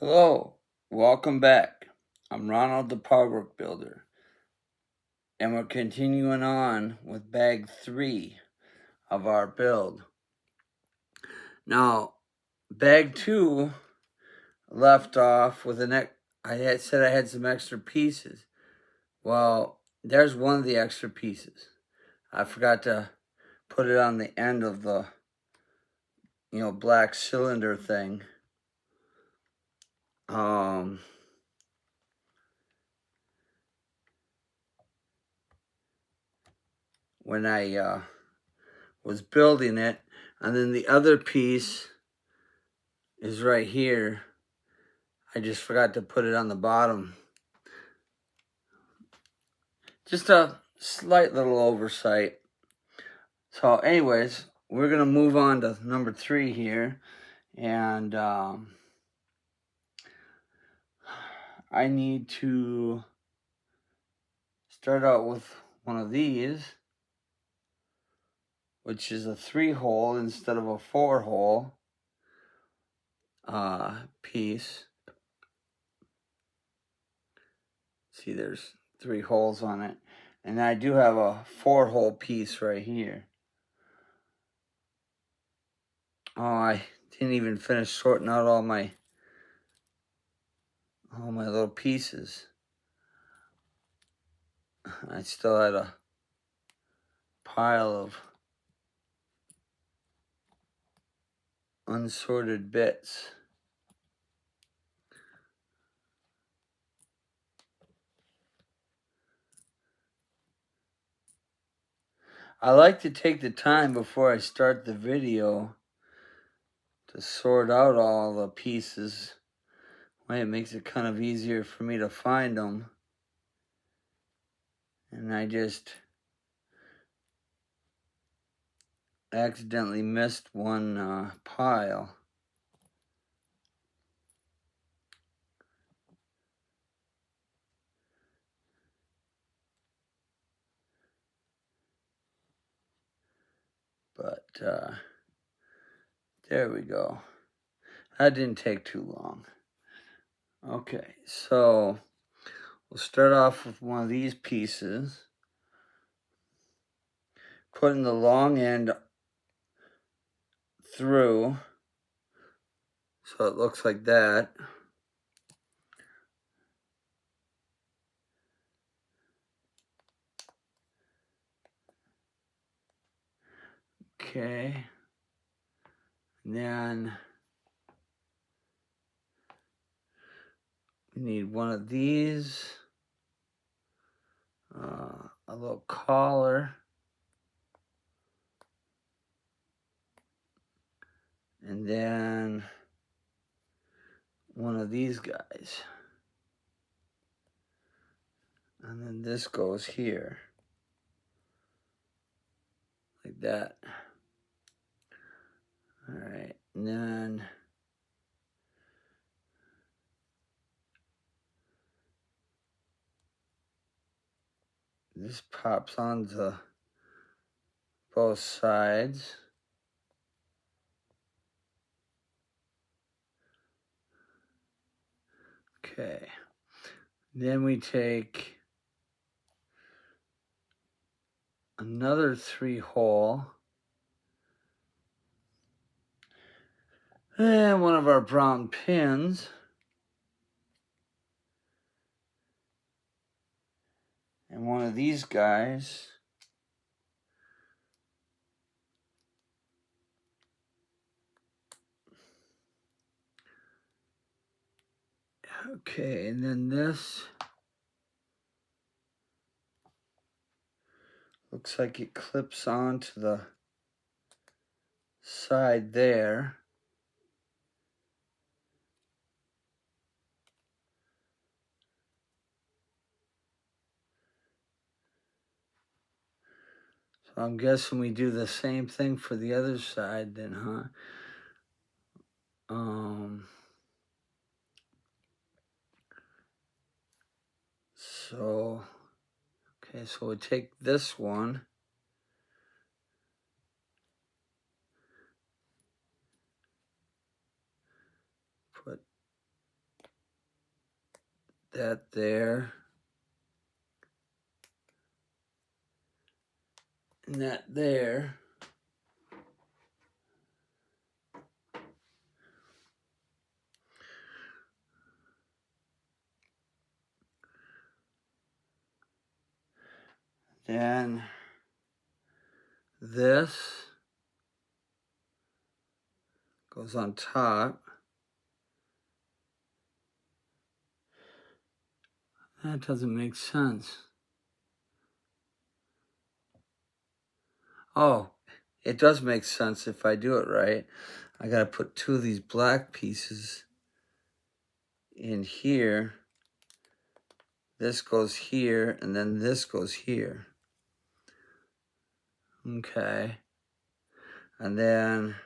Hello, welcome back. I'm Ronald the Powerwork Builder, and we're continuing on with bag 3 of our build. Now, bag 2 left off with I said I had some extra pieces. Well, there's one of the extra pieces. I forgot to put it on the end of the, black cylinder thing. When I was building it, and then the other piece is right here. I just forgot to put it on the bottom. Just a slight little oversight. So anyways, we're going to move on to number 3 here. And I need to start out with one of these, which is a 3-hole instead of a 4-hole piece. See, there's 3 holes on it. And I do have a 4-hole piece right here. Oh, I didn't even finish sorting out all my little pieces. I still had a pile of unsorted bits. I like to take the time before I start the video to sort out all the pieces. It makes it kind of easier for me to find them. And I just accidentally missed one pile. But there we go. That didn't take too long. Okay, so we'll start off with one of these pieces. Putting the long end through, so it looks like that. Okay, and then we need one of these, a little collar, and then one of these guys, and then this goes here, like that. All right, and then this pops onto both sides. Okay, then we take another 3-hole, and one of our brown pins, and one of these guys. Okay, and then this looks like it clips onto the side there. So I'm guessing we do the same thing for the other side then, huh? Okay, so we'll take this one. Put that there. And that there. Then this goes on top. That doesn't make sense. Oh, it does make sense if I do it right. I gotta put two of these black pieces in here. This goes here, and then this goes here. Okay. And then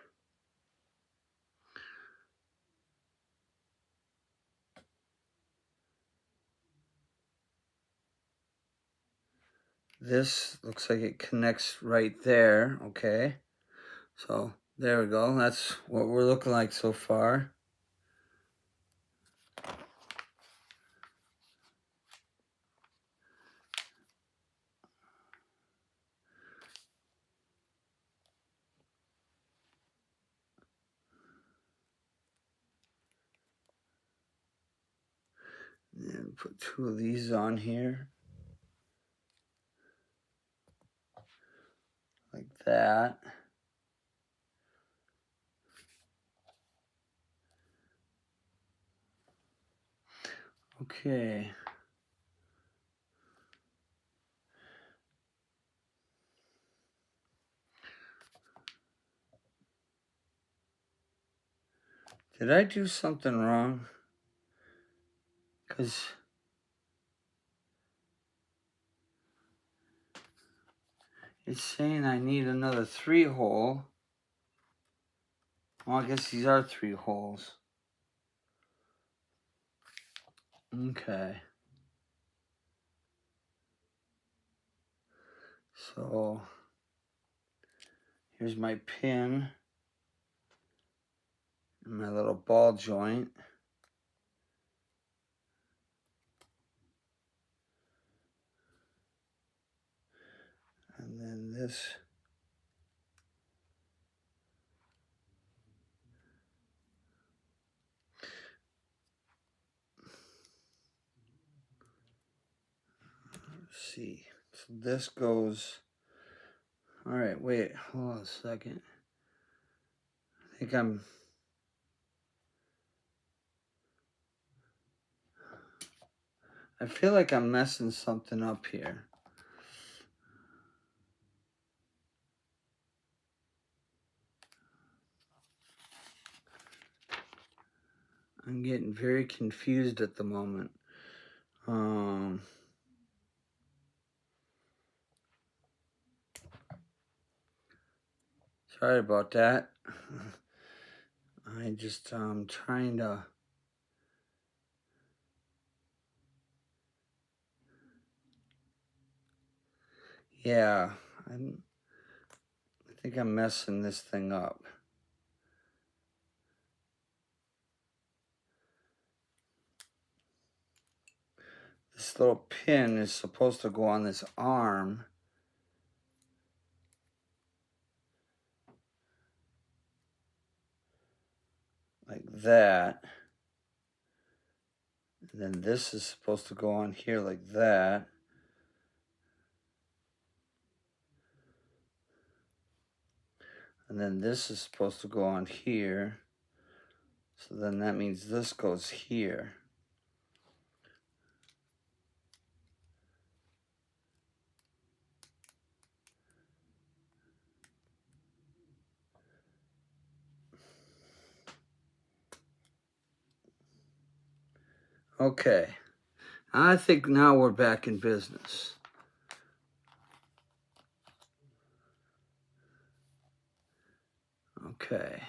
this looks like it connects right there. Okay. So there we go. That's what we're looking like so far. And put two of these on here. Like that. Okay. Did I do something wrong? Because it's saying I need another 3-hole. Well, I guess these are 3 holes. Okay. So here's my pin and my little ball joint. And then this. Let's see. So this goes. All right, wait, hold on a second. I feel like I'm messing something up here. I'm getting very confused at the moment. Sorry about that. I just trying to. Yeah, I think I'm messing this thing up. This little pin is supposed to go on this arm. Like that. And then this is supposed to go on here like that. And then this is supposed to go on here. So then that means this goes here. Okay. I think now we're back in business. Okay.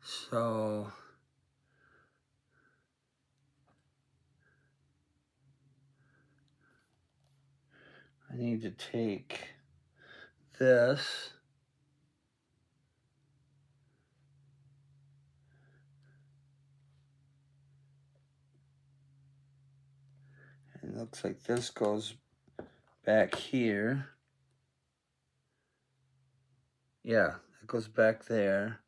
So I need to take this. It looks like this goes back here. Yeah, it goes back there.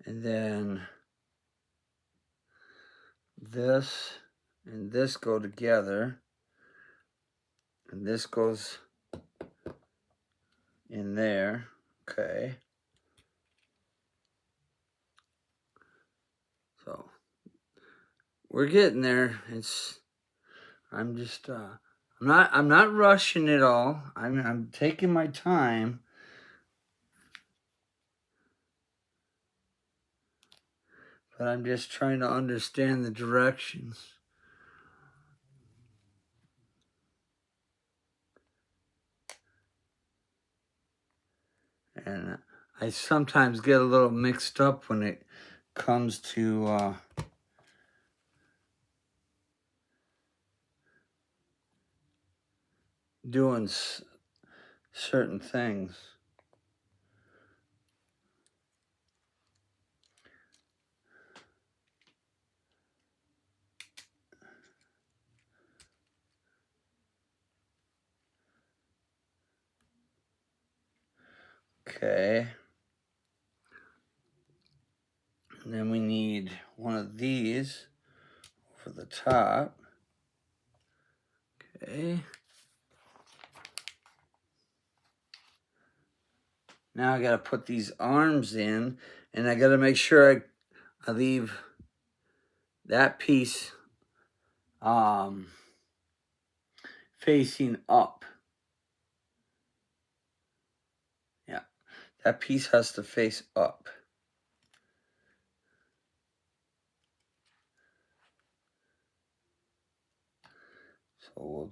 And then this and this go together. And this goes in there. Okay. So we're getting there. I'm just I'm not rushing it all. I'm taking my time. But I'm just trying to understand the directions. And I sometimes get a little mixed up when it comes to doing certain things. Okay. And then we need one of these for the top. Okay. Now I gotta put these arms in, and I gotta make sure I leave that piece facing up. Yeah, that piece has to face up. So we'll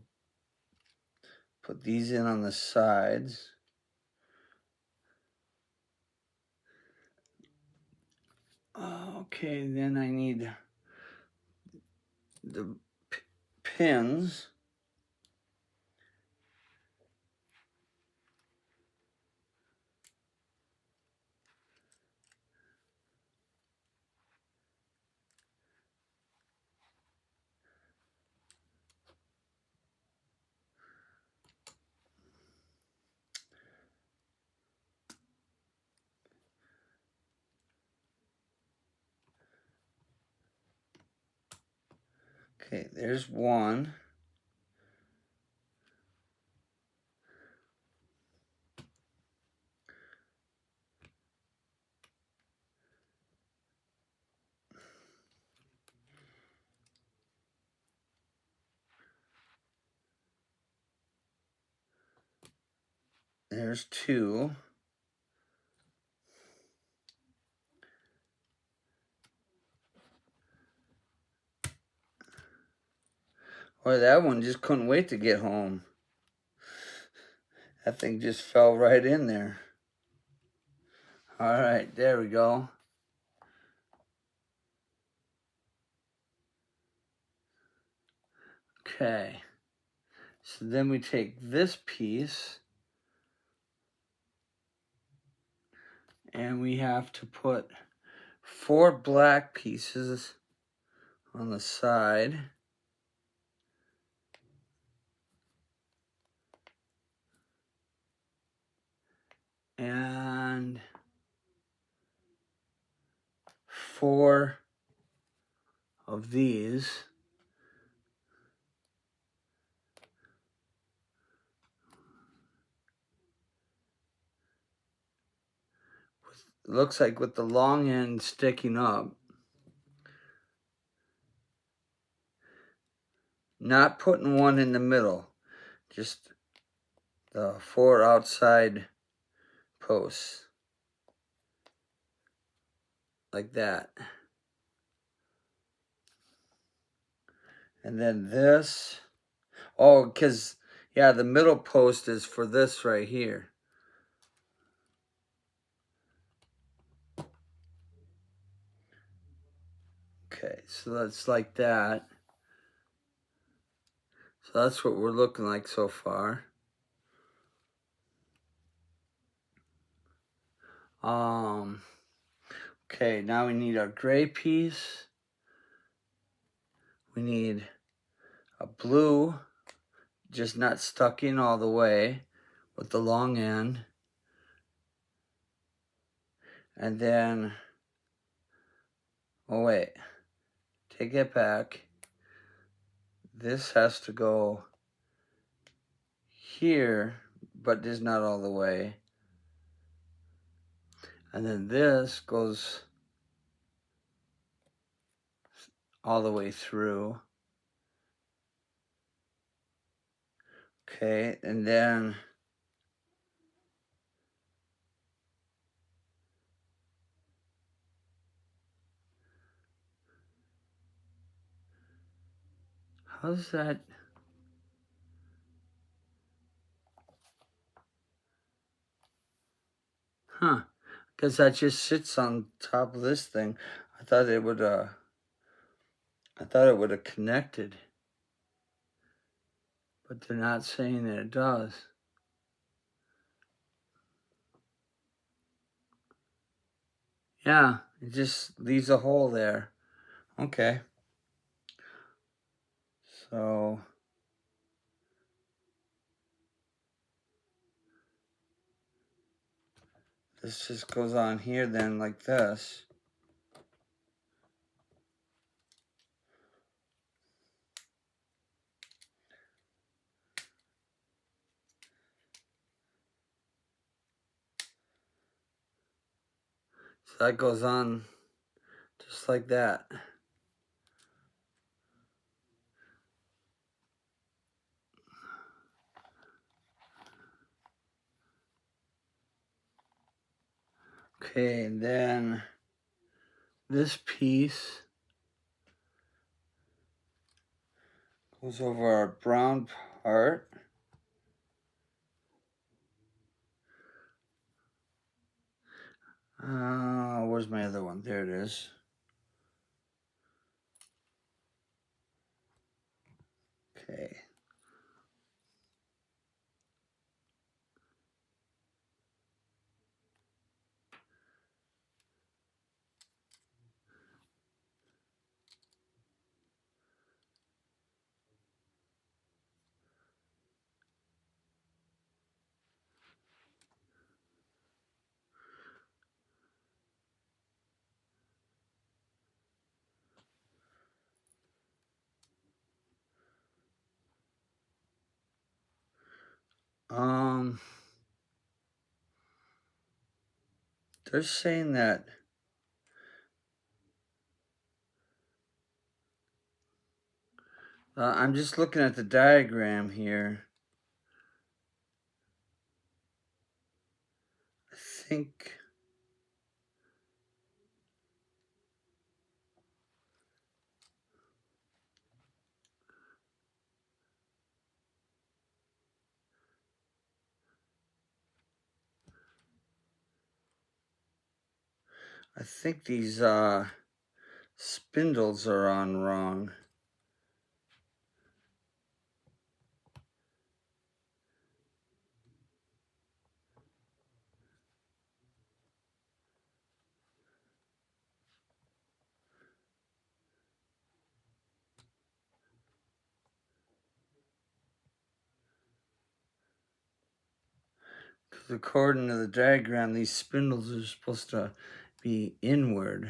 put these in on the sides. Okay, then I need the pins. Okay, there's one. There's two. Or that one just couldn't wait to get home. That thing just fell right in there. All right, there we go. Okay. So then we take this piece and we have to put 4 black pieces on the side. And 4 of these. Looks like with the long end sticking up. Not putting one in the middle. Just the 4 outside posts. Like that. And then this. Oh, because, yeah, the middle post is for this right here. Okay, so that's like that. So that's what we're looking like so far. Okay, now we need our gray piece. We need a blue, just not stuck in all the way with the long end. And then, oh wait, take it back. This has to go here, but just not all the way. And then this goes all the way through. Okay, and then how's that? Huh, because that just sits on top of this thing. I thought it would have connected, but they're not saying that it does. Yeah, it just leaves a hole there. Okay. So this just goes on here then like this. So that goes on just like that. Okay, and then this piece goes over our brown part. Where's my other one? There it is. Okay. They're saying that I'm just looking at the diagram here. I think these spindles are on wrong. Because according to the diagram, these spindles are supposed to be inward.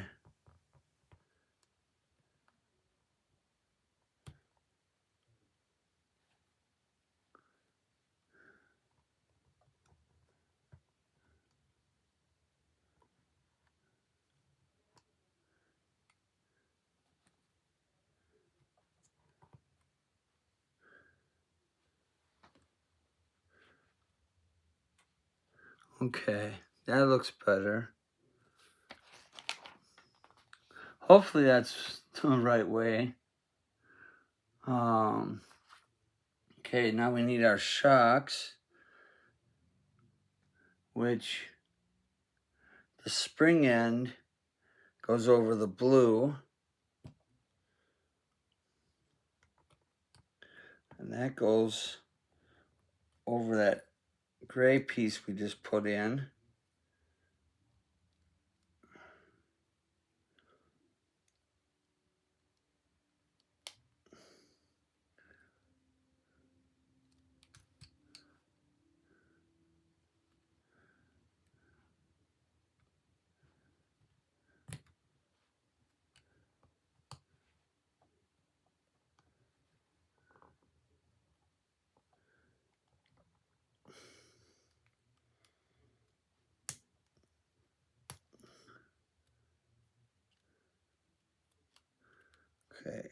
Okay, that looks better. Hopefully that's the right way. Okay, now we need our shocks, which the spring end goes over the blue. And that goes over that gray piece we just put in. Okay.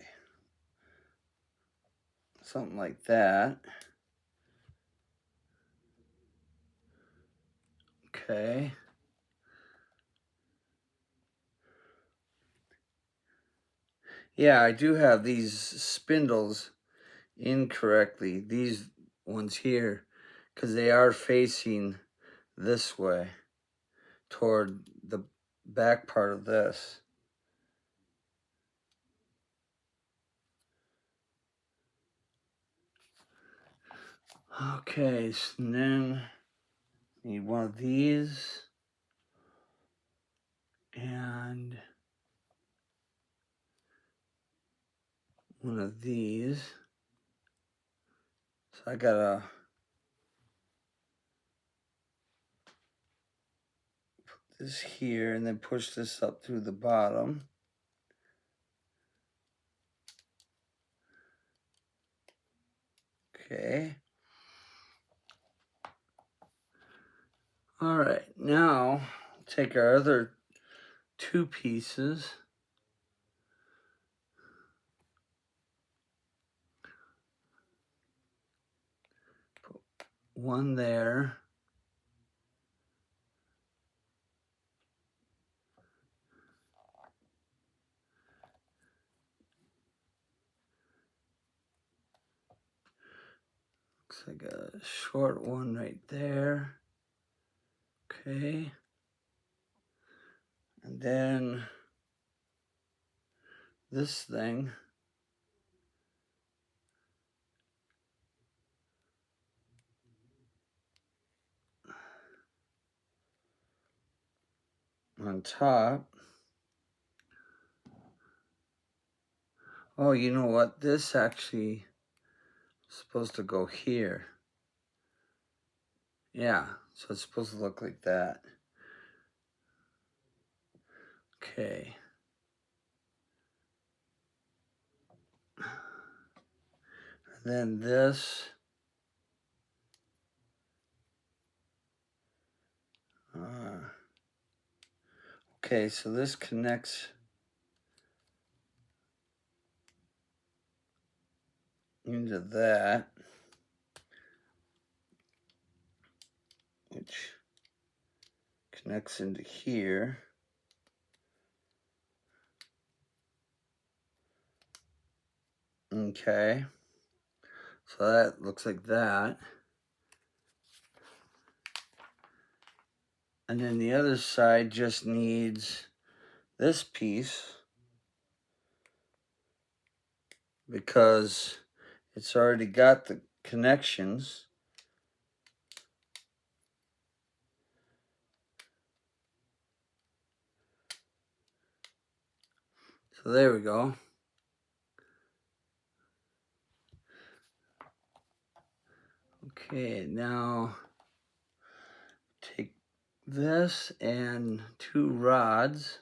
Something like that. Okay. Yeah, I do have these spindles incorrectly, these ones here, because they are facing this way toward the back part of this. Okay, so then need one of these and one of these. So I gotta put this here and then push this up through the bottom. Okay. All right, now take our other two pieces. Put one there. Looks like a short one right there. Okay. And then this thing. On top. Oh, you know what? This actually is supposed to go here. Yeah, so it's supposed to look like that. Okay. And then this. Okay, so this connects into that, which connects into here. Okay, so that looks like that. And then the other side just needs this piece because it's already got the connections. So there we go. Okay, now take this and two rods.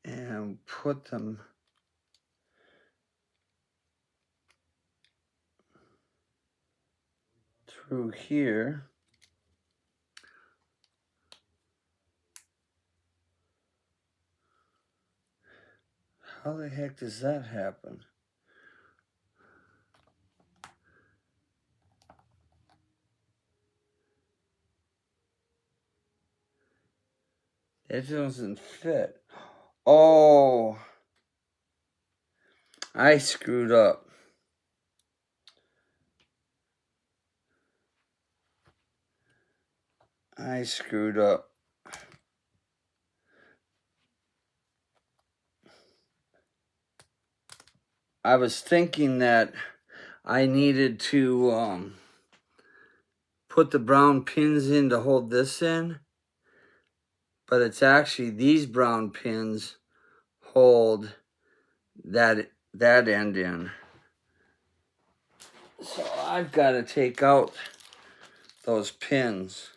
And put them through here. How the heck does that happen? It doesn't fit. Oh, I screwed up. I screwed up. I was thinking that I needed to put the brown pins in to hold this in, but it's actually these brown pins hold that end in. So I've got to take out those pins.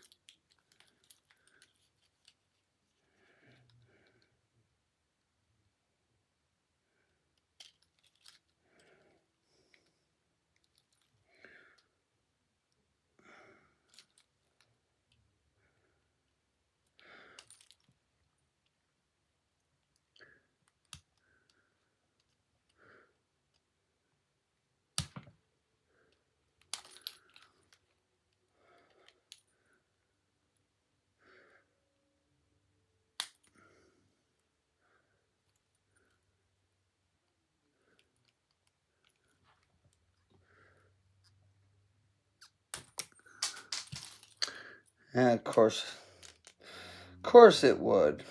And of course it would.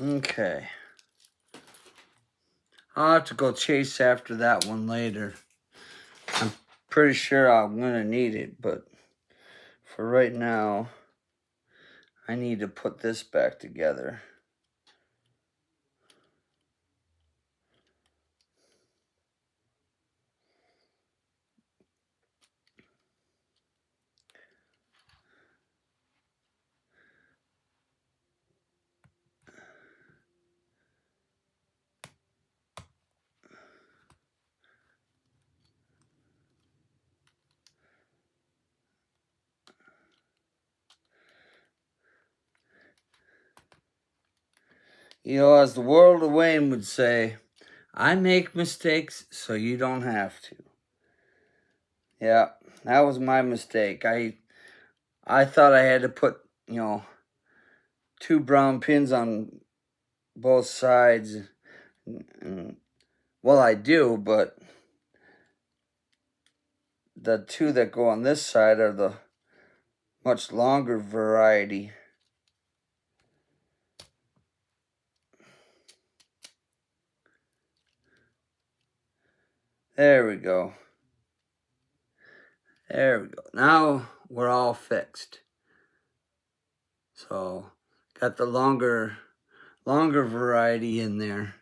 Okay. I'll have to go chase after that one later. I'm pretty sure I'm going to need it, but for right now, I need to put this back together. You know, as the world of Wayne would say, I make mistakes so you don't have to. Yeah, that was my mistake. I thought I had to put, 2 brown pins on both sides. And, well, I do, but the 2 that go on this side are the much longer variety. There we go. There we go. Now we're all fixed. So, got the longer variety in there.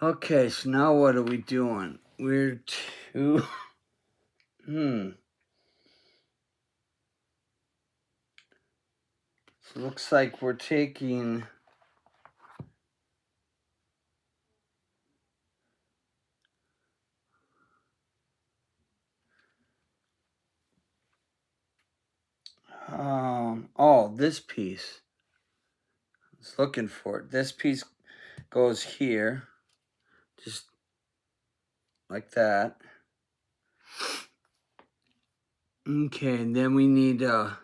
Okay, so now what are we doing? We're to... So looks like we're taking... this piece. I was looking for it. This piece goes here. Just like that. Okay, and then we need to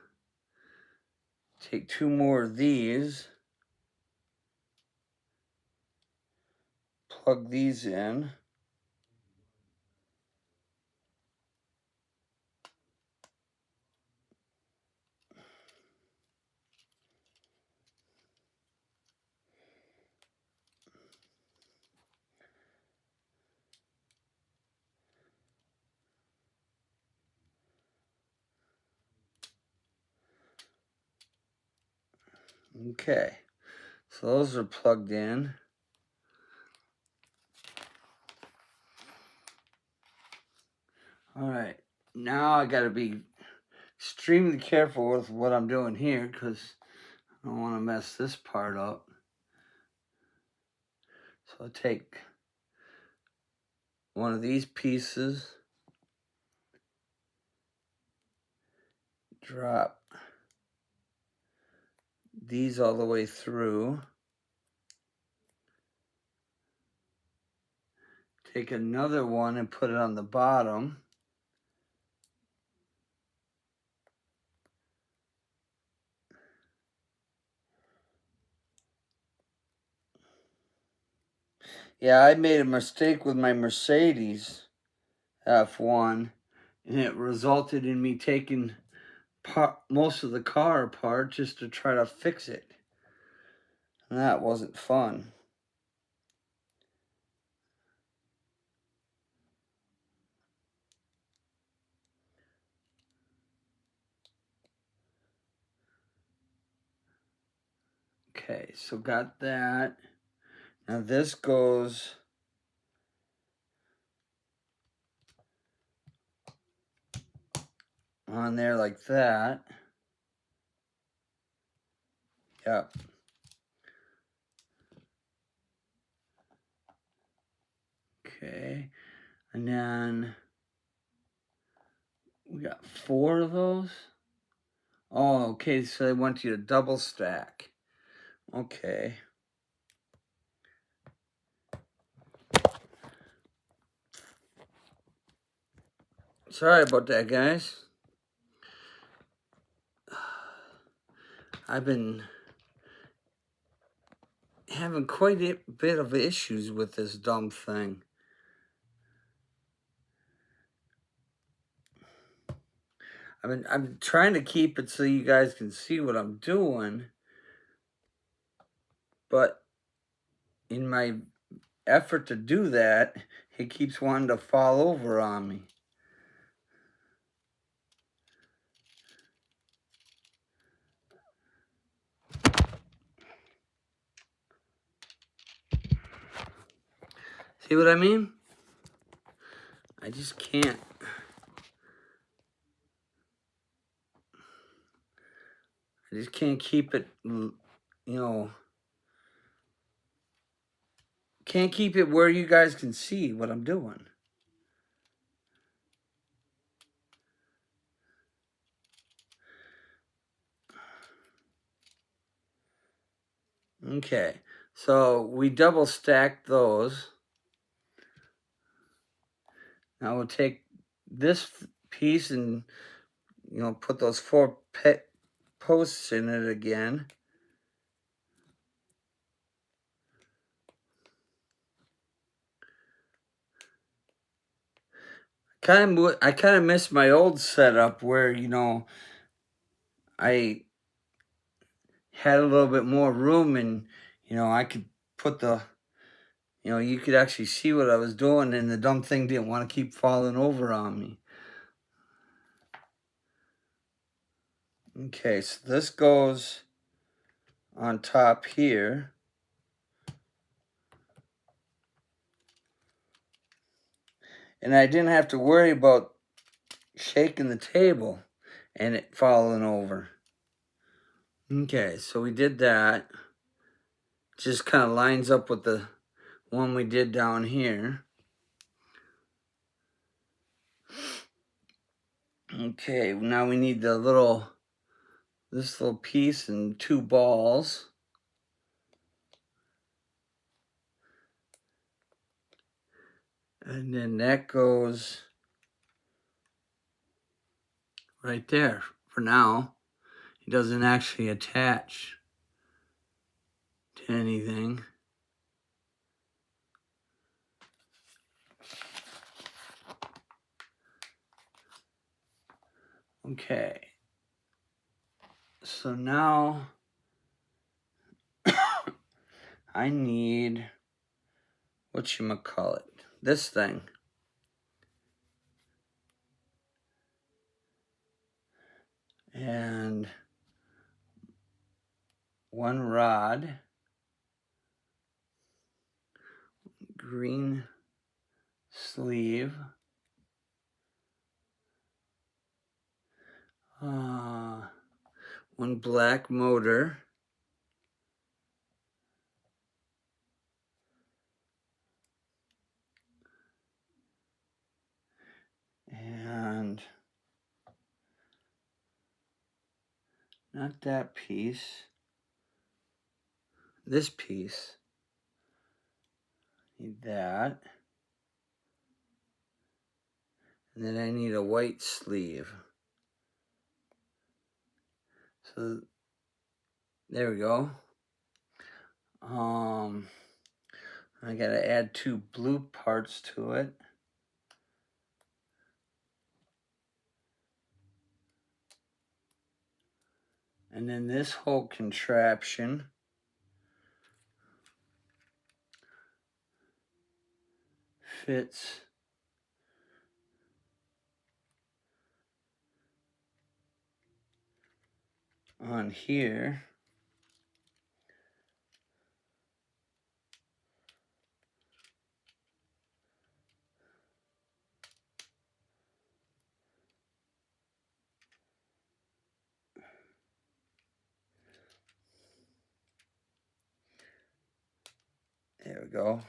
take 2 more of these. Plug these in. Okay, so those are plugged in. All right, now I gotta be extremely careful with what I'm doing here because I don't want to mess this part up. So I'll take one of these pieces, drop these all the way through, take another one and put it on the bottom. Yeah, I made a mistake with my Mercedes F1, and it resulted in me taking most of the car apart just to try to fix it. And that wasn't fun. Okay, so got that. Now this goes on there like that. Yep. Okay. And then we got 4 of those. Oh, okay, so they want you to double stack. Okay. Sorry about that, guys. I've been having quite a bit of issues with this dumb thing. I'm trying to keep it so you guys can see what I'm doing, but in my effort to do that, it keeps wanting to fall over on me. See what I mean? I just can't. I just can't keep it, you know, can't keep it where you guys can see what I'm doing. Okay, so we double stacked those. Now we'll take this piece and, put those 4 posts in it again. I kind of miss my old setup where, I had a little bit more room and, I could put you could actually see what I was doing and the dumb thing didn't want to keep falling over on me. Okay, so this goes on top here. And I didn't have to worry about shaking the table and it falling over. Okay, so we did that. Just kind of lines up with the one we did down here. Okay, now we need this little piece and 2 balls. And then that goes right there for now. It doesn't actually attach to anything. Okay. So now I need, whatchamacallit, this thing. And 1 rod, green sleeve, 1 black motor, and not that piece, this piece, need that, and then I need a white sleeve. So there we go. I gotta add 2 blue parts to it. And then this whole contraption fits on here. There we go.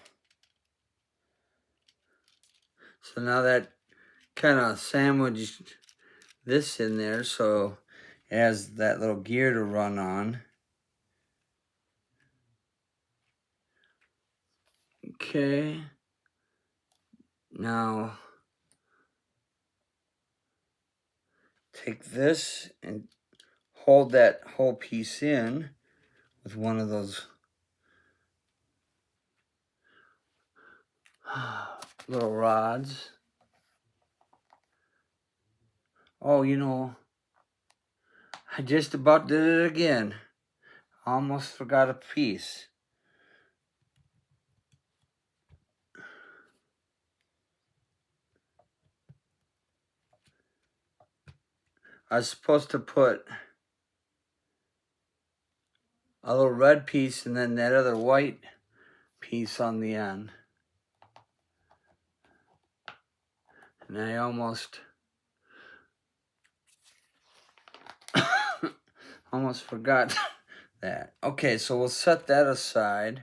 So now that kind of sandwiched this in there, so it has that little gear to run on. Okay. Now, take this and hold that whole piece in with one of those little rods. Oh, you know, I just about did it again. Almost forgot a piece. I was supposed to put a little red piece and then that other white piece on the end. And I almost forgot that. Okay, so we'll set that aside.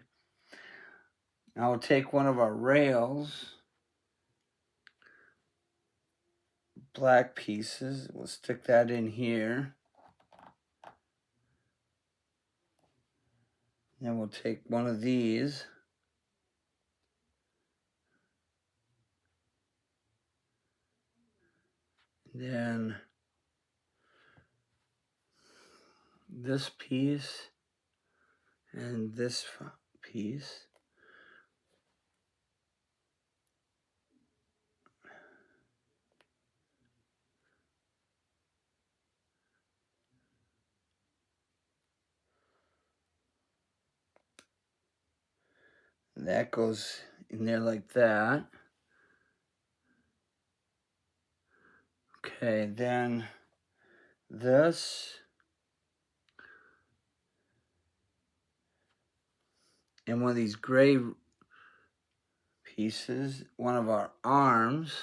Now we'll take one of our rails, black pieces, we'll stick that in here. Then we'll take one of these. Then this piece and this piece. That goes in there like that. Okay, then this and one of these gray pieces, one of our arms,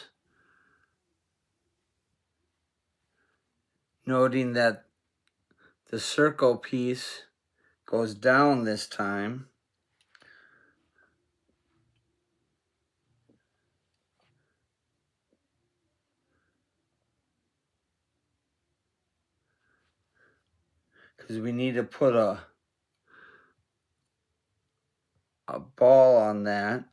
noting that the circle piece goes down this time. Because we need to put a ball on that.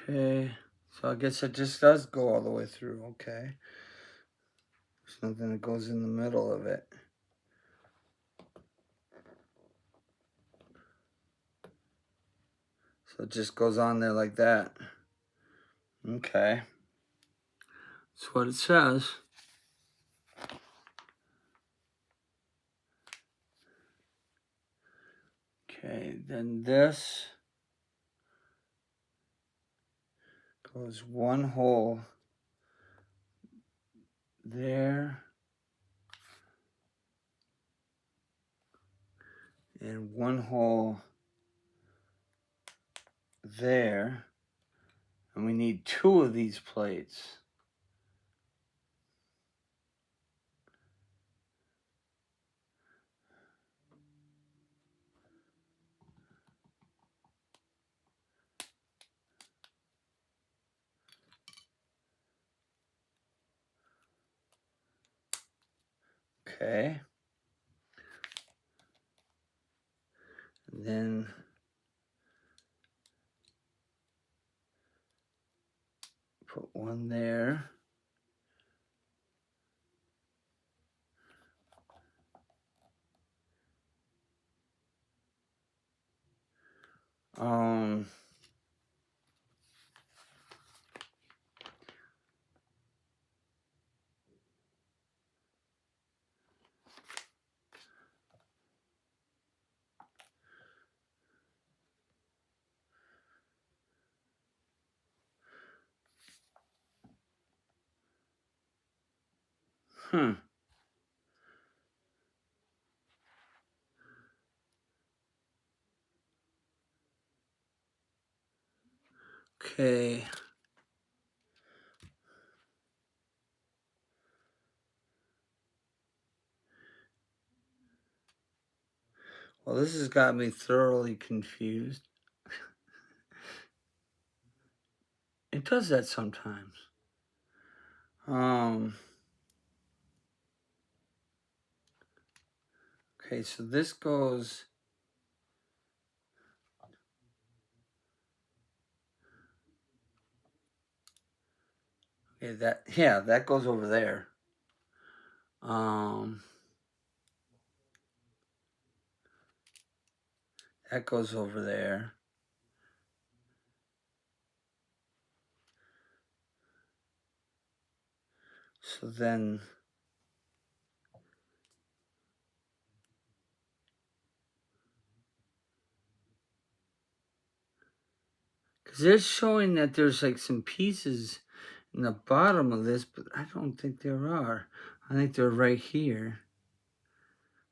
Okay, so I guess it just does go all the way through, okay. There's nothing that goes in the middle of it. So it just goes on there like that. Okay. That's what it says. Okay, then this goes one hole there and one hole there. And we need two of these plates. Okay. And then put one there. Um, hmm. Okay. Well, this has got me thoroughly confused. It does that sometimes. Okay, so this goes... Okay, that goes over there. That goes over there. So then... Because they're showing that there's like some pieces in the bottom of this, but I don't think there are. I think they're right here.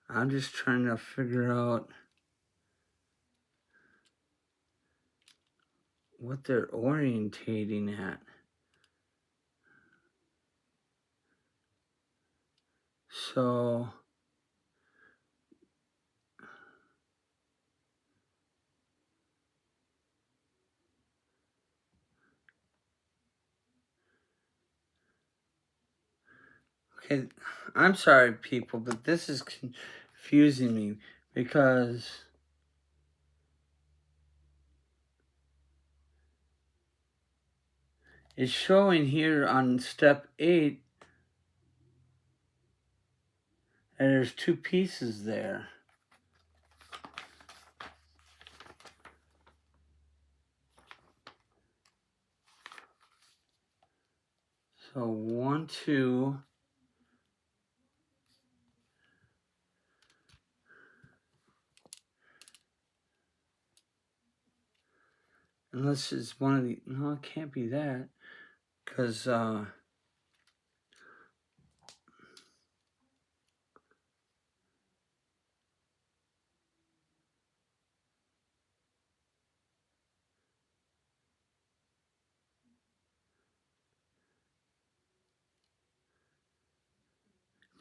I'm just trying to figure out what they're orientating at. So... Okay, I'm sorry, people, but this is confusing me because it's showing here on step 8 and there's 2 pieces there. So 1, 2. Unless it's one of the... No, it can't be that. Because, I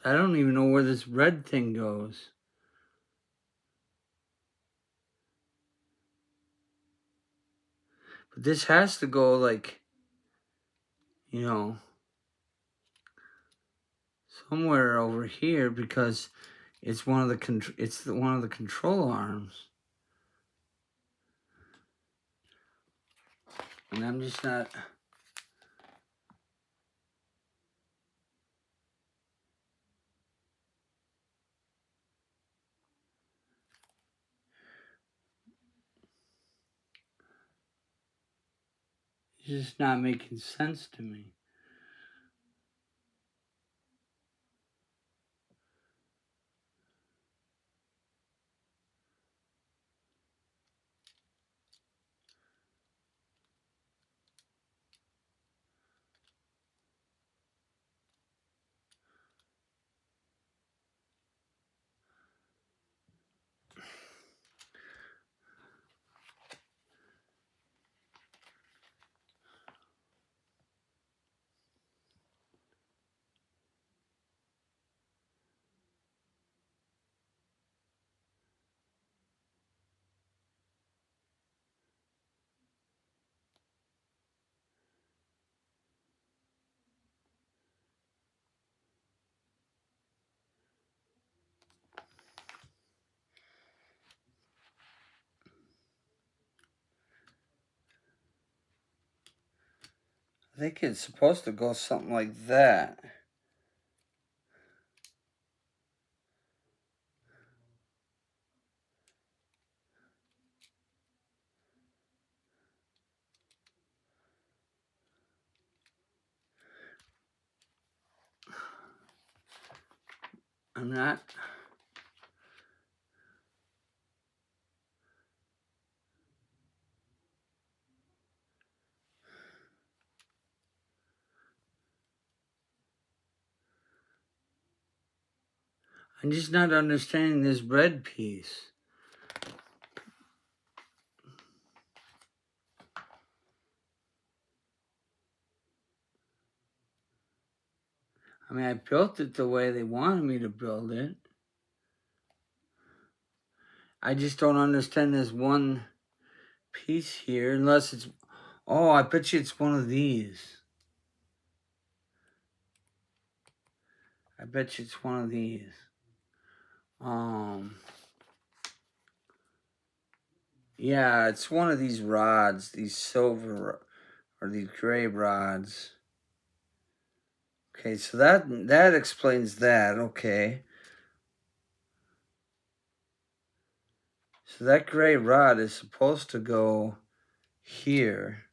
don't even know where this red thing goes. But this has to go like, you know, somewhere over here because it's one of the one of the control arms. And I'm just not... It's just not making sense to me. I think it's supposed to go something like that. I'm not... I'm just not understanding this red piece. I mean, I built it the way they wanted me to build it. I just don't understand this one piece here, unless it's, oh, I bet you it's one of these. I bet you it's one of these. Yeah, it's one of these rods, these silver or these gray rods. Okay, so that explains that. Okay. So that gray rod is supposed to go here.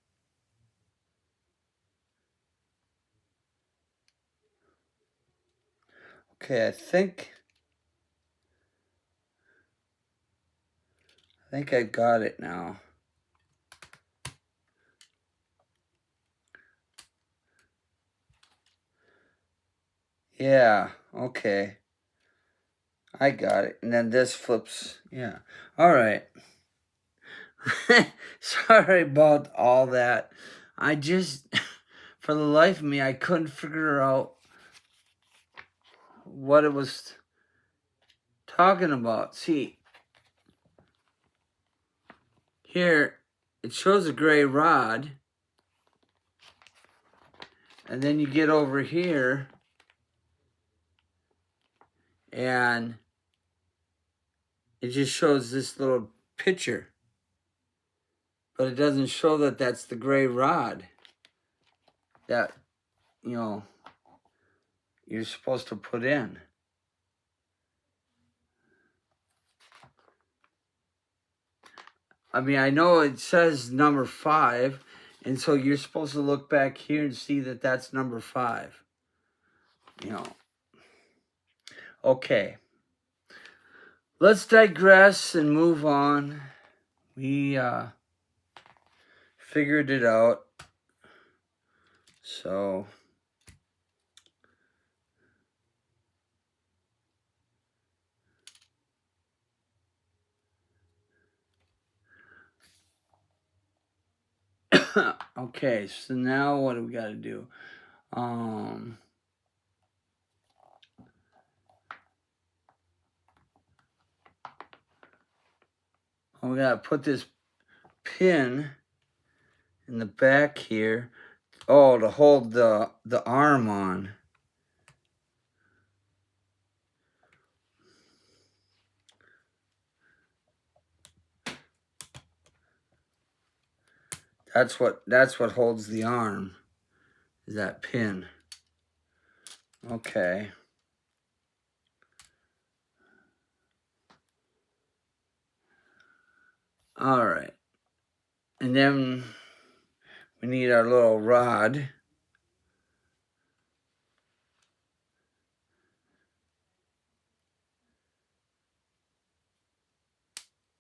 Okay, I think I got it now. Yeah, okay. I got it. And then this flips. Yeah. All right. Sorry about all that. I just, for the life of me, I couldn't figure out what it was talking about. See, here, it shows a gray rod. And then you get over here, and it just shows this little picture. But it doesn't show that that's the gray rod that, you know, you're supposed to put in. I mean, I know it says number 5, and so you're supposed to look back here and see that that's number 5. You know. Okay. Let's digress and move on. We figured it out. So okay, so now what do we got to do? We got to put this pin in the back here. Oh, to hold the arm on. That's what holds the arm. Is that pin. Okay. All right. And then we need our little rod.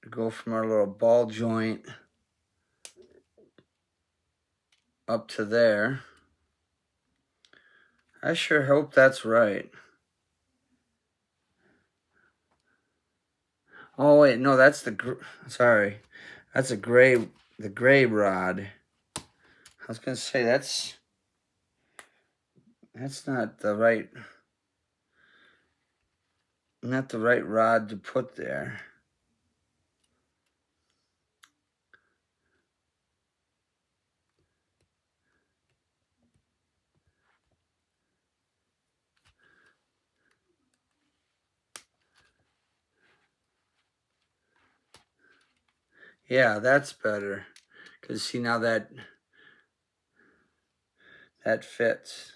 To go from our little ball joint up to there. I sure hope that's right. Oh wait, no, that's sorry. That's the gray rod. I was gonna say that's not the right rod to put there. Yeah, that's better. Cause see now that fits.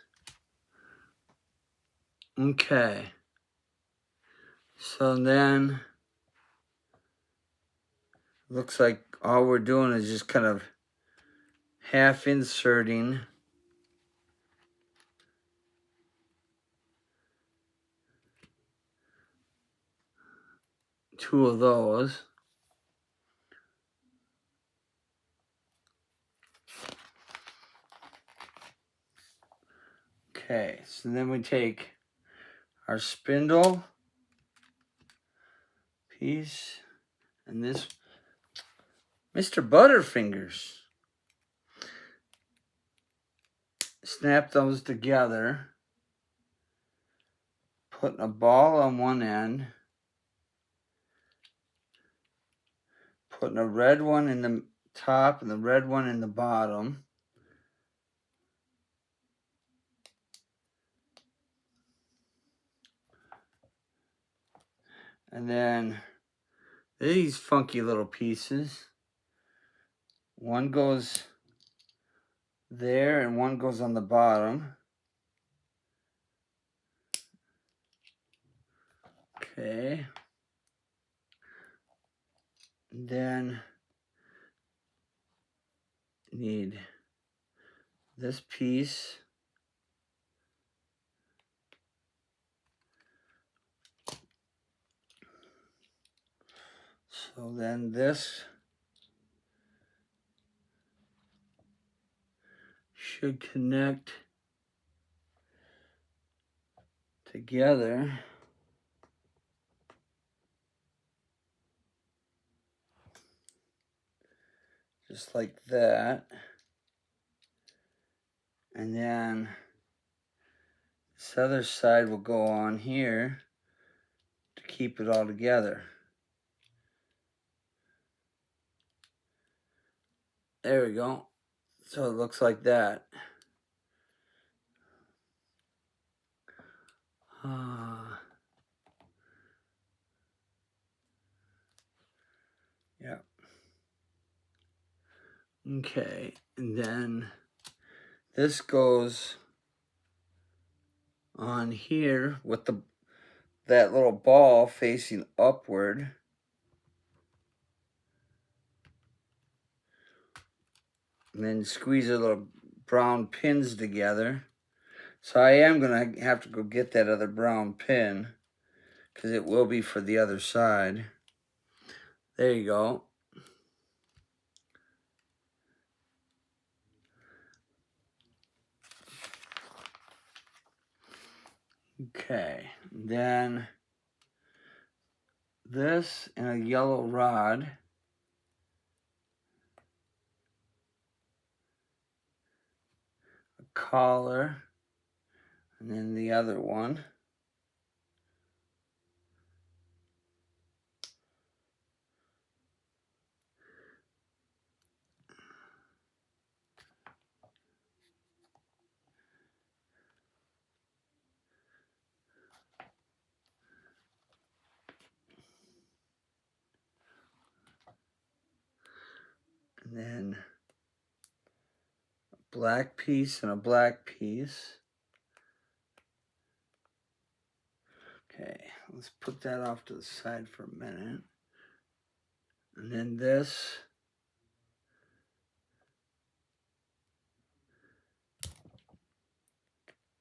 Okay. So then looks like all we're doing is just kind of half inserting two of those. Okay, so then we take our spindle piece and this Mr. Butterfingers. Snap those together, putting a ball on one end putting a red one in the top and the red one in the bottom. And then these funky little pieces. One goes there and one goes on the bottom. Okay. And then need this piece. So then this should connect together. Just like that. And then this other side will go on here to keep it all together. There we go. So it looks like that. Yeah. Okay, and then this goes on here with that little ball facing upward. And then squeeze the little brown pins together. So I am going to have to go get that other brown pin because it will be for the other side. There you go. Okay, then this and a yellow rod. A collar. And then the other one. And then a black piece and a black piece. Okay, let's put that off to the side for a minute. And then this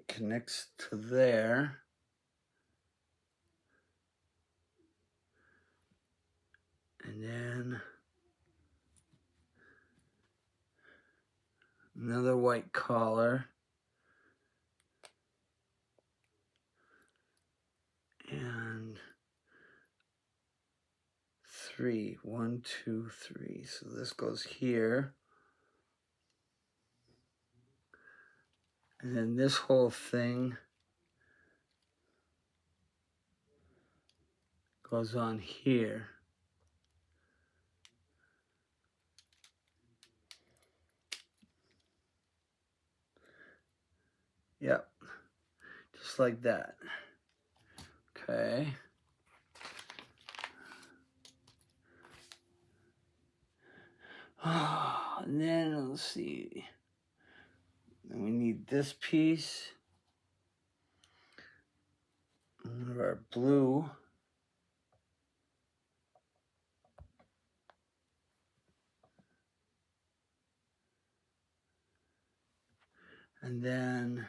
connects to there. And then another white collar. And 3, 1, 2, 3. So this goes here. And then this whole thing goes on here. Yep, just like that. Okay. And then let's see. Then we need this piece. Of our blue. And then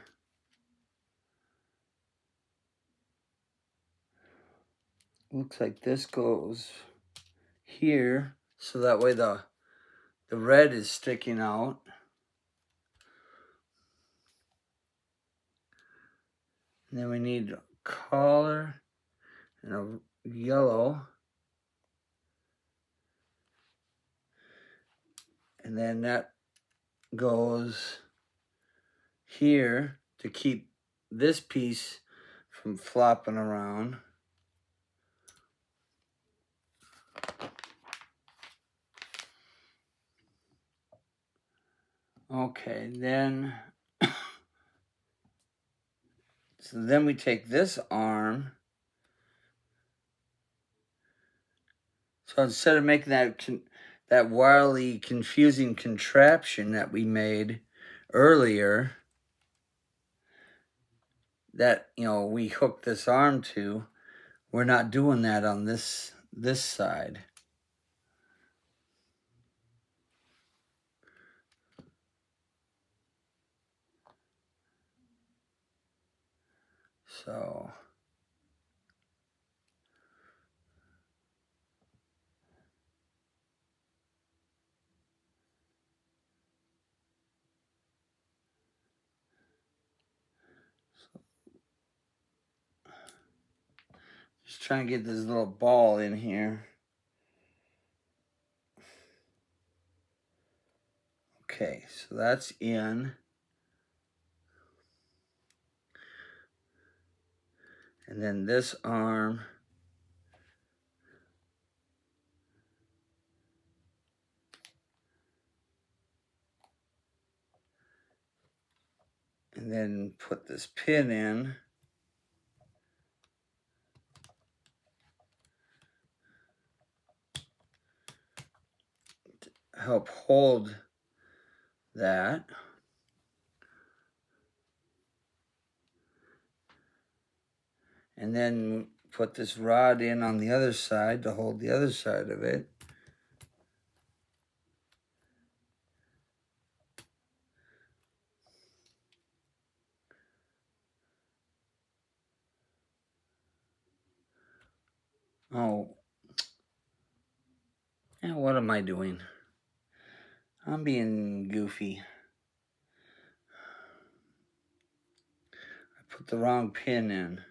looks like this goes here, so that way the red is sticking out. And then we need a collar and a yellow. And then that goes here to keep this piece from flopping around. Okay, then, so then we take this arm. So instead of making that wildly confusing contraption that we made earlier, that, you know, we hooked this arm to, we're not doing that on this side. So just trying to get this little ball in here. Okay, so that's in. And then this arm, and then put this pin in. To help hold that. And then put this rod in on the other side to hold the other side of it. Oh, yeah, what am I doing? I'm being goofy. I put the wrong pin in.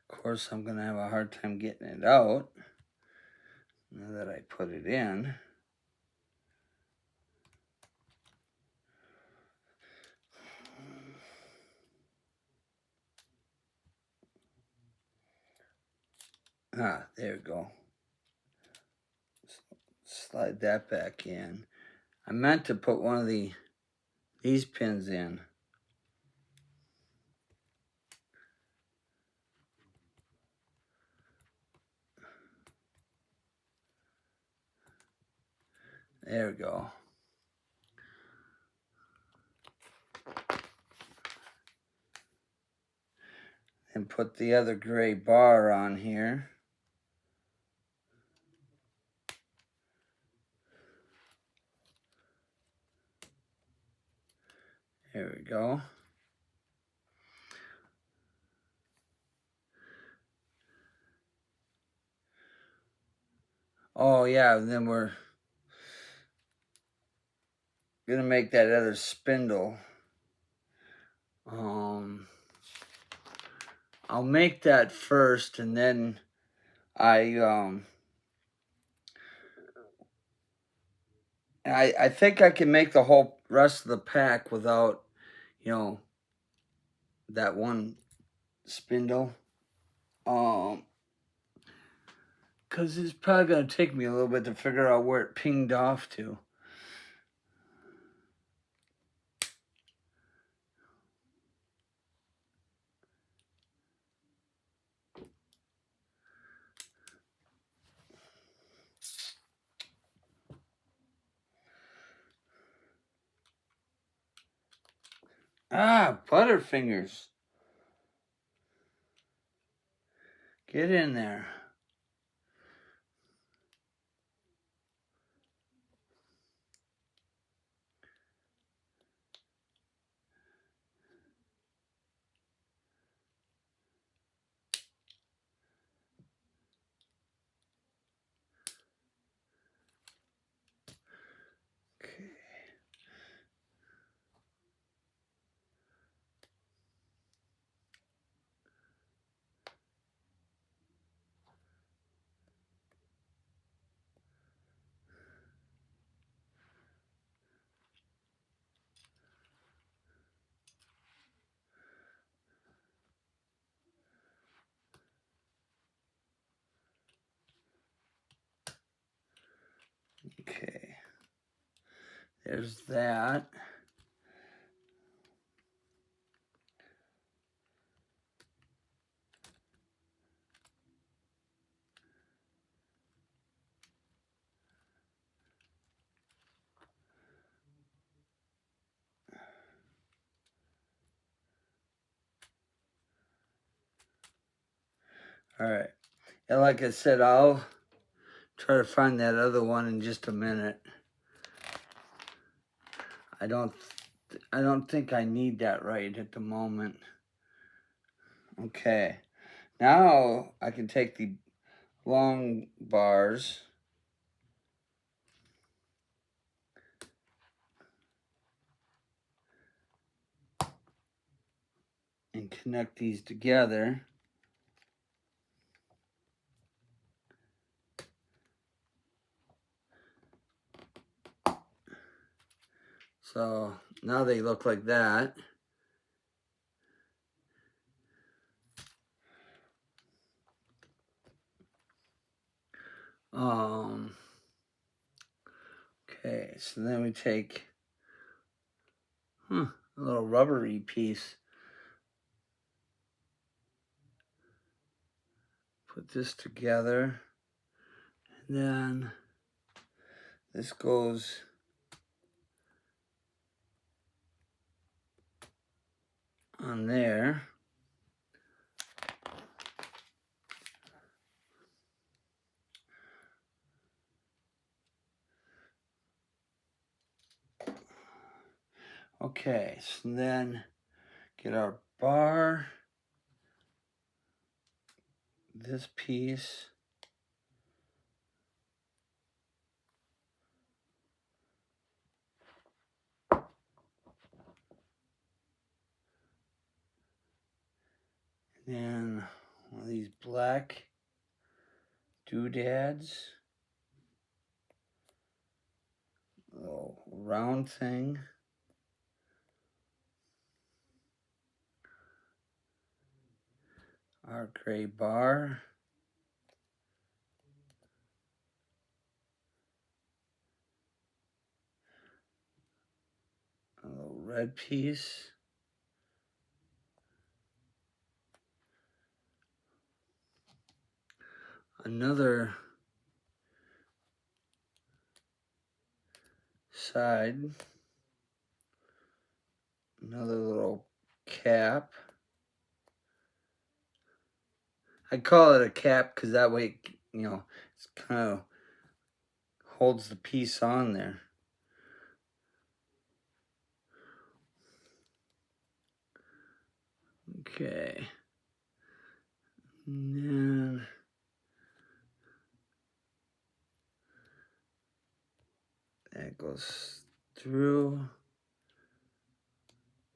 Of course, I'm going to have a hard time getting it out now that I put it in. Ah, there we go. Slide that back in. I meant to put one of these pins in. There we go. And put the other gray bar on here. There we go. Oh yeah, and then we're gonna make that other spindle. I'll make that first, and then I think I can make the whole rest of the pack without, you know, that one spindle. Because it's probably going to take me a little bit to figure out where it pinged off to. Ah, Butterfingers. Get in there. Okay. Okay, there's that. All right, and like I said, I'll try to find that other one in just a minute. I don't think I need that right at the moment. Okay, now I can take the long bars and connect these together. So now they look like that. Okay, so then we take a little rubbery piece. Put this together. And then this goes on there. Okay, so then get our bar, this piece, and then one of these black doodads, little round thing. Our gray bar. A little red piece. Another side. Another little cap. I call it a cap because that way, it's kind of holds the piece on there. Okay. And then that goes through.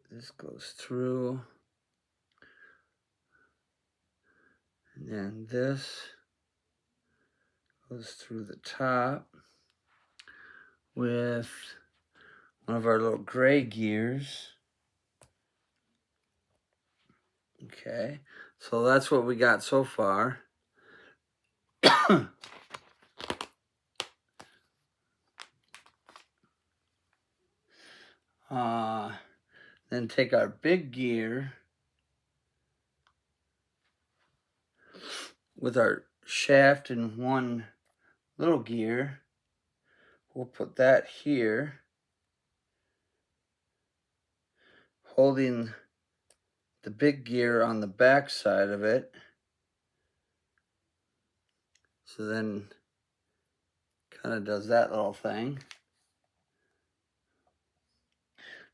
This goes through. And then this goes through the top with one of our little gray gears. Okay, so that's what we got so far. Then take our big gear with our shaft and one little gear. We'll put that here, holding the big gear on the back side of it. So then kind of does that little thing.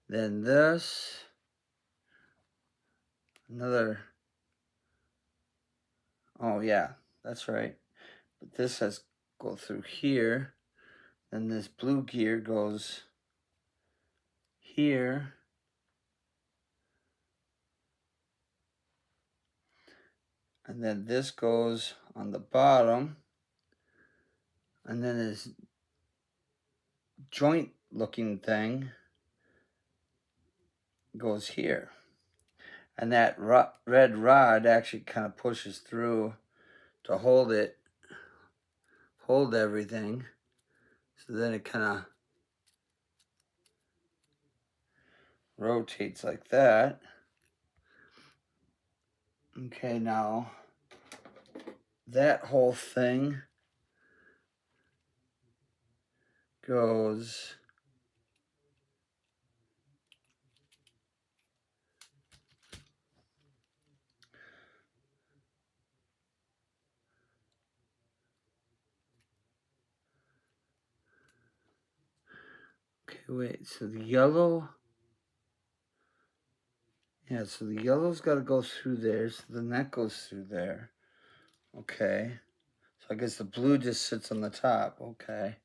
Then this, another, oh yeah, that's right. But this has go through here. Then this blue gear goes here. And then this goes on the bottom. And then this joint looking thing goes here. And that red rod actually kind of pushes through to hold everything. So then it kind of rotates like that. Okay, now that whole thing goes okay, wait, so the yellow, yeah, so the yellow's got to go through there, so then that goes through there. Okay, so I guess the blue just sits on the top. Okay.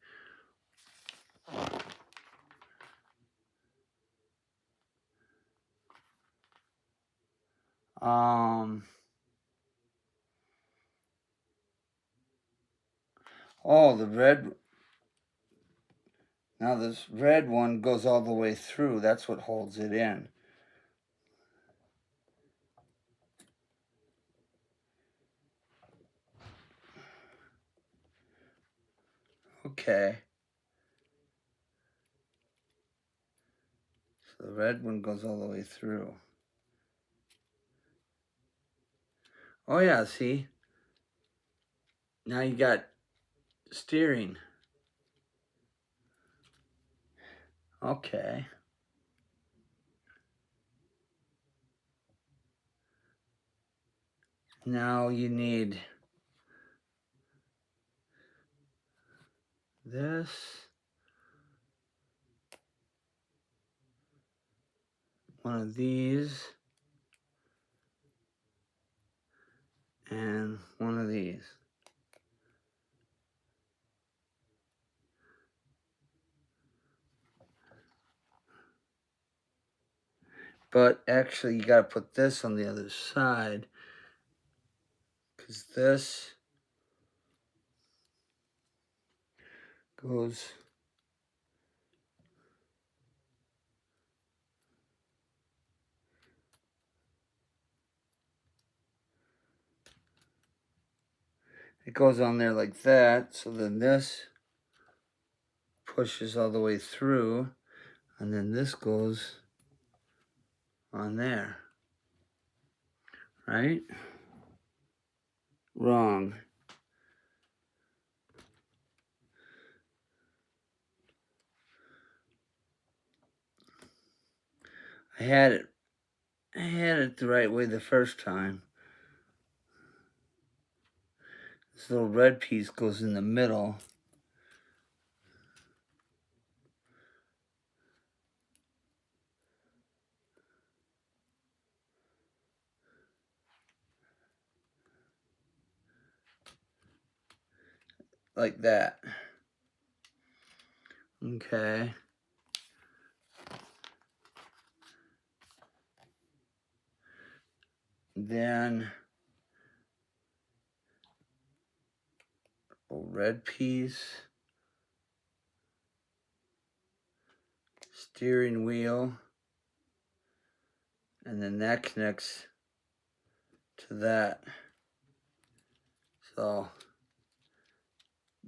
Oh, the red, now this red one goes all the way through. That's what holds it in. Okay. So the red one goes all the way through. Oh yeah, see? Now you got steering. Okay. Now you need this. One of these. And one of these. But actually you gotta put this on the other side, because this goes it goes on there like that, so then this pushes all the way through, and then this goes on there. Right? Wrong. I had it the right way the first time. This little red piece goes in the middle. Like that. Okay. Then a red piece. Steering wheel. And then that connects to that. So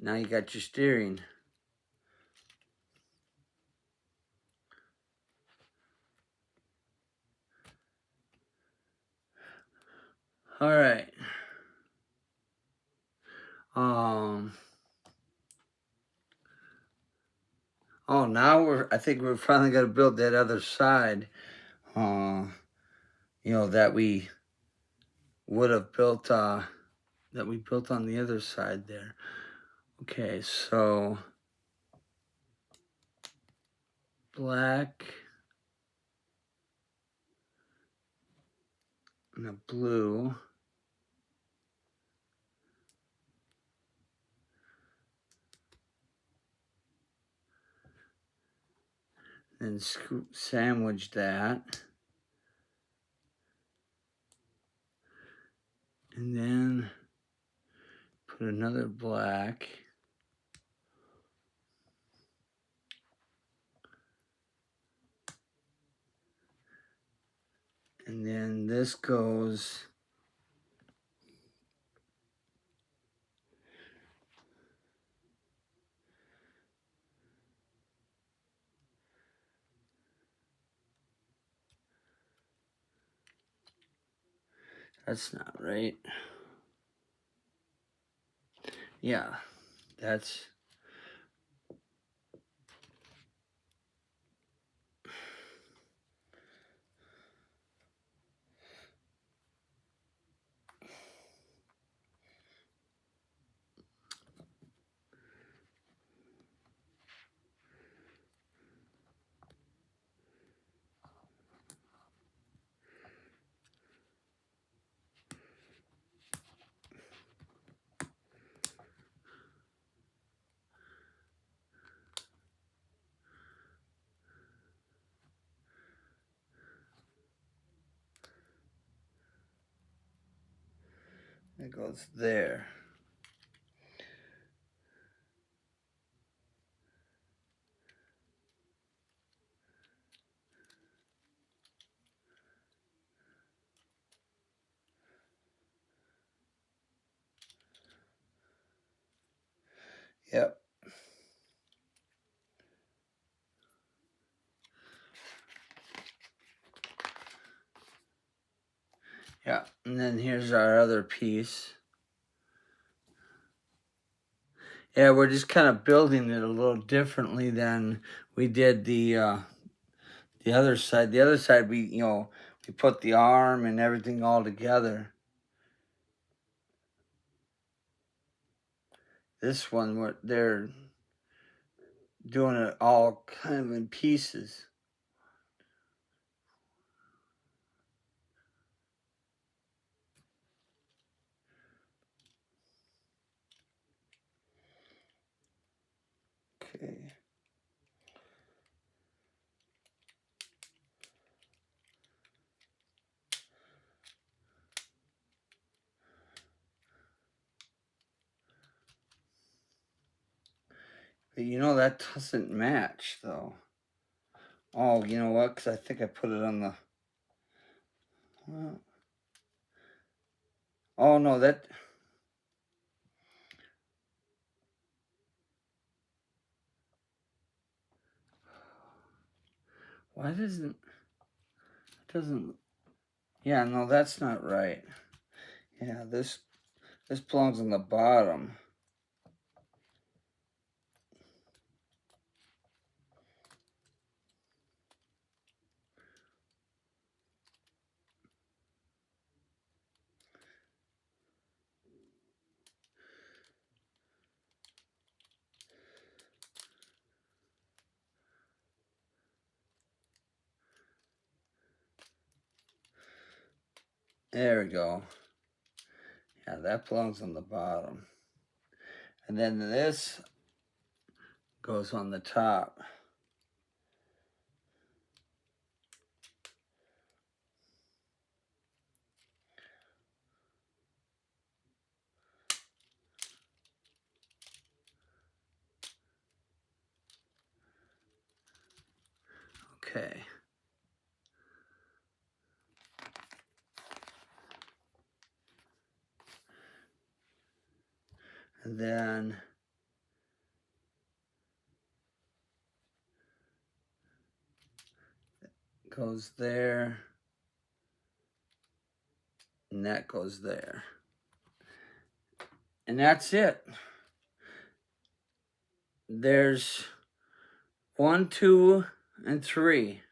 now you got your steering. All right. Oh, now I think we're finally gonna build that other side. You know, that we would have built, that we built on the other side there. Okay, so black and a blue. And sandwich that. And then put another black. And then this goes That's not right. Yeah, that's... It goes there. Yep. Yeah, and then here's our other piece. Yeah, we're just kind of building it a little differently than we did the other side. The other side, we put the arm and everything all together. This one, they're doing it all kind of in pieces. Okay. But that doesn't match, though. Oh, you know what? Because I think I put it on the... Oh, no, that... Why doesn't... It doesn't... Yeah, no, that's not right. Yeah, this belongs on the bottom. There we go. Yeah, that belongs on the bottom. And then this goes on the top. Okay. And then goes there. And that goes there. And that's it. There's 1, 2, and 3.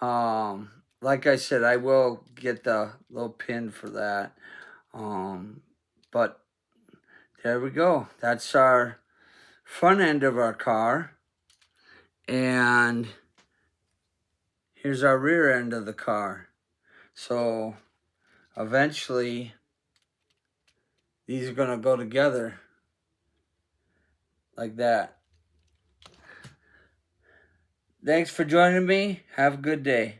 Like I said, I will get the little pin for that. But there we go. That's our front end of our car. And here's our rear end of the car. So eventually these are going to go together like that. Thanks for joining me. Have a good day.